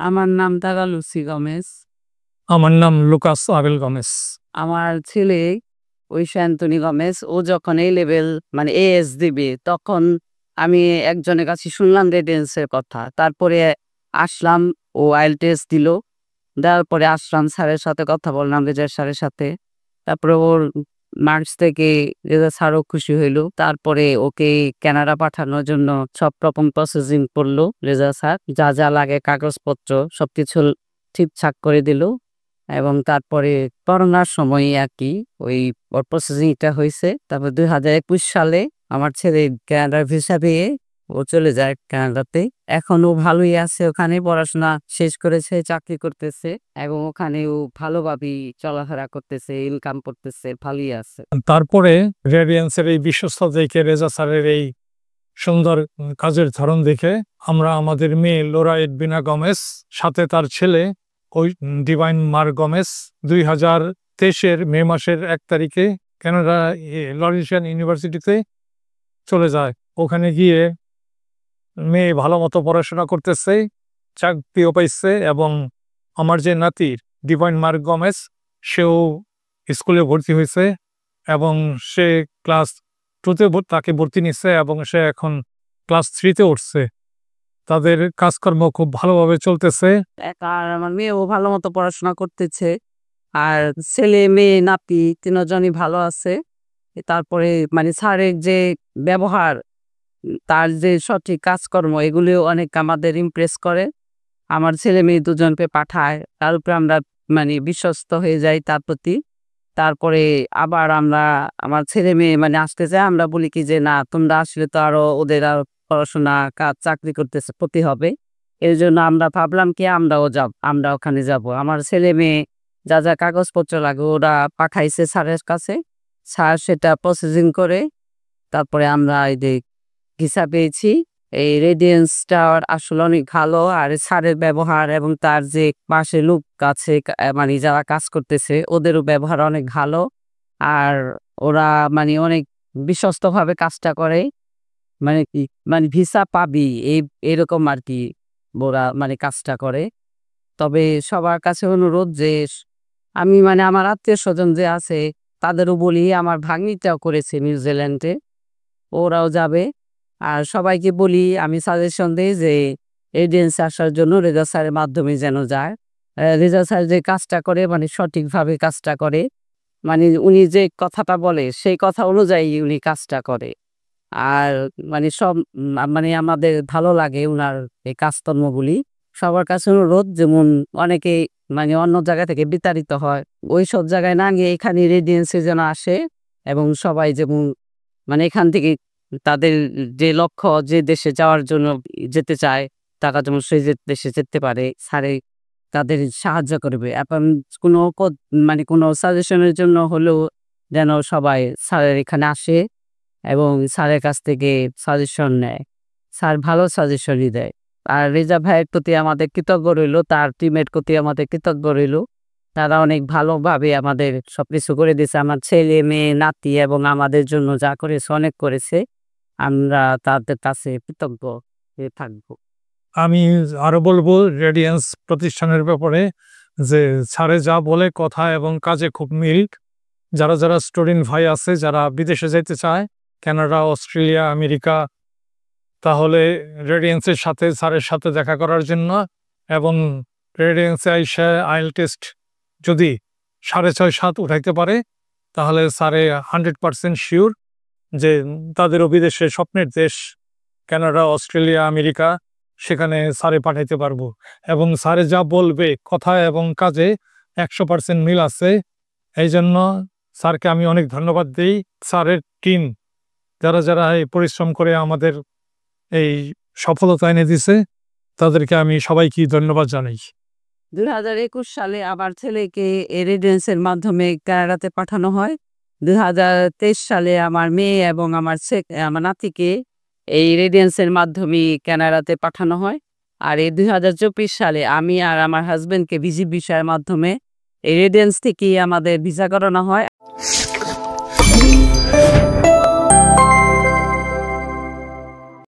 আমার নাম তারা লুসি গমেজ। আমার নাম লুকাস আবেল গমেজ। আমার ছেলে ঐশা অ্যান্টনি গমেজ। ও যখন এই লেভেল মানে এএস দিবে তখন আমি একজনের কাছে শুনলাম রেডিয়েন্সের কথা। তারপরে আসলাম, ও আইএল টেস্ট দিল। দেওয়ার পরে আসলাম, স্যারের সাথে কথা বললাম, রেজার স্যারের সাথে। তারপরে ওর মার্কস থেকে রেজার স্যারও খুশি হইল। তারপরে ওকে কানাডা পাঠানোর জন্য সব রকম প্রসেসিং করলো রেজার স্যার। যা যা লাগে কাগজপত্র সবকিছু ঠিকঠাক করে দিল। এবং তারপরে করোনার সময় আর কি ওই ওর প্রসেসিংটা হয়েছে। তারপর 2021 সালে আমার ছেলে কানাডার ভিসা পেয়ে ও চলে যায় কানাডাতে। এখন ও ভালোই আছে, ওখানে পড়াশোনা শেষ করেছে, চাকরি করতেছে এবং ওখানে ও ভালোভাবেই চলাফেরা করতেছে, ইনকাম করতেছে, ভালোই আছে। তারপরে রেডিয়েন্সের এই বিশ্বস্ত দেখে, রেজা স্যারের এই সুন্দর কাজের ধরন দেখে আমরা আমাদের মেয়ে লোরা এডবিনা গমেজ সাথে তার ছেলে ওই ডিভাইন মার গমেজ 2023 মে মাসের 1 তারিখে কানাডা লরেন্সিয়ান ইউনিভার্সিটিতে চলে যায়। ওখানে গিয়ে মেয়ে ভালো মতো পড়াশোনা করতেছে, চাকরিও পাইছে। এবং আমার যে নাতির ডিভাইন মার্ক গমেজ, সেও স্কুলে ভর্তি হয়েছে এবং সে ক্লাস 2-তে তাকে ভর্তি নিচ্ছে এবং সে এখন ক্লাস 3-তে উঠছে। তাদের কাজকর্ম খুব ভালোভাবে চলতেছে। আর আমার মেয়েও ভালো মতো পড়াশোনা করতেছে। আর ছেলে মেয়ে নাতি তিনজনই ভালো আছে। তারপরে মানে স্যারের যে ব্যবহার, তার যে সঠিক কাজকর্ম, এগুলিও অনেক আমাদের ইমপ্রেস করে। আমার ছেলে মেয়ে দুজনকে পাঠায়, তার উপরে আমরা মানে বিশ্বস্ত হয়ে যাই তার প্রতি। তারপরে আবার আমরা আমার ছেলে মেয়ে মানে আসতে চাই, আমরা বলি কি যে না, তোমরা আসলে তো আরো ওদের আরো পড়াশোনা কাজ চাকরি করতেছে প্রতি হবে। এর জন্য আমরা ভাবলাম কি আমরা ওখানে যাব। আমার ছেলে মেয়ে যা যা কাগজপত্র লাগে ওরা পাঠাইছে স্যারের কাছে। স্যার সেটা প্রসেসিং করে তারপরে আমরা এই যে ভিসা পেয়েছি। এই রেডিয়েন্সটা আসলে অনেক ভালো। আর স্যারের ব্যবহার এবং তার যে পাশে লোক আছে মানে যারা কাজ করতেছে ওদেরও ব্যবহার অনেক ভালো। আর ওরা মানে অনেক বিশ্বস্তভাবে কাজটা করে। মানে কি মানে ভিসা পাবি এরকম আর কি ওরা মানে কাজটা করে। তবে সবার কাছে অনুরোধ যে আমি মানে আমার আত্মীয় স্বজন যে আছে তাদেরও বলি, আমার ভাগ্নিটাও করেছে নিউজিল্যান্ডে, ওরাও যাবে। আর সবাইকে বলি, আমি সাজেশন দিই যে রেডিয়েন্স আসার জন্য রেজা স্যারের মাধ্যমে যেন যায়। রেজা স্যার যে কাজটা করে মানে সঠিকভাবে কাজটা করে, মানে উনি যে কথাটা বলে সেই কথা অনুযায়ী উনি কাজটা করে। আর মানে সব মানে আমাদের ভালো লাগে উনার এই কাজকর্মগুলি। সবার কাছে অনুরোধ, যেমন অনেকে মানে অন্য জায়গা থেকে বিতাড়িত হয়, ওই সব জায়গায় না গিয়ে এখানে রেডিয়েন্সে যেন আসে এবং সবাই যেমন মানে এখান থেকে তাদের যে লক্ষ্য, যে দেশে যাওয়ার জন্য যেতে চায়, তারা যেমন সেই দেশে যেতে পারে, স্যারে তাদের সাহায্য করবে। এখন মানে কোনো সাজেশনের জন্য হলেও যেন সবাই স্যারের এখানে আসে এবং স্যারের কাছ থেকে সাজেশন নেয়। স্যার ভালো সাজেশনই দেয়। আর রেজা ভাইয়ের প্রতি আমাদের কৃতজ্ঞ রইল, তার টিমের প্রতি আমাদের কৃতজ্ঞ রইল। তারা অনেক ভালোভাবে আমাদের সবকিছু করে দিয়েছে। আমার ছেলে মেয়ে নাতি এবং আমাদের জন্য যা করেছে অনেক করেছে। আমরা তাদের কাছে কৃতজ্ঞ হয়ে থাকবো। আমি আরো বলবো রেডিয়েন্স প্রতিষ্ঠানের ব্যাপারে যে স্যারে যা বলে কথা এবং কাজে খুব মিল। যারা যারা স্টুডেন্ট ভাই আছে যারা বিদেশে যেতে চায়, কানাডা, অস্ট্রেলিয়া, আমেরিকা, তাহলে রেডিয়েন্সের সাথে স্যারের সাথে দেখা করার জন্য এবং রেডিয়েন্সে আইসা আইএল টেস্ট যদি 6.5-7 উঠাইতে পারে তাহলে স্যারে 100% শিওর যে তাদেরও বিদেশে স্বপ্নের দেশ কানাডা, অস্ট্রেলিয়া, আমেরিকা, সেখানে স্যারে পাঠাইতে পারবো। এবং স্যারে যা বলবে কথা এবং কাজে 100% মিল আছে। এই জন্য স্যারকে আমি অনেক ধন্যবাদ দিই। স্যারের টিম যারা যারা এই পরিশ্রম করে আমাদের এই সফলতা এনে দিছে, তাদেরকে আমি সবাইকে ধন্যবাদ জানাই। 2021 সালে আমার ছেলেকে রেডিয়েন্সের মাধ্যমে কানাডাতে পাঠানো হয়। 2023 সালে আমার মেয়ে এবং আমার নাতিকে এই রেডিয়েন্সের মাধ্যমে কানাডাতে পাঠানো হয়। আর এই 2024 সালে আমি আর আমার হাজবেন্ডকে ভিসা ভিসার মাধ্যমে এই রেডিয়েন্স থেকে আমাদের ভিসা করানো হয়।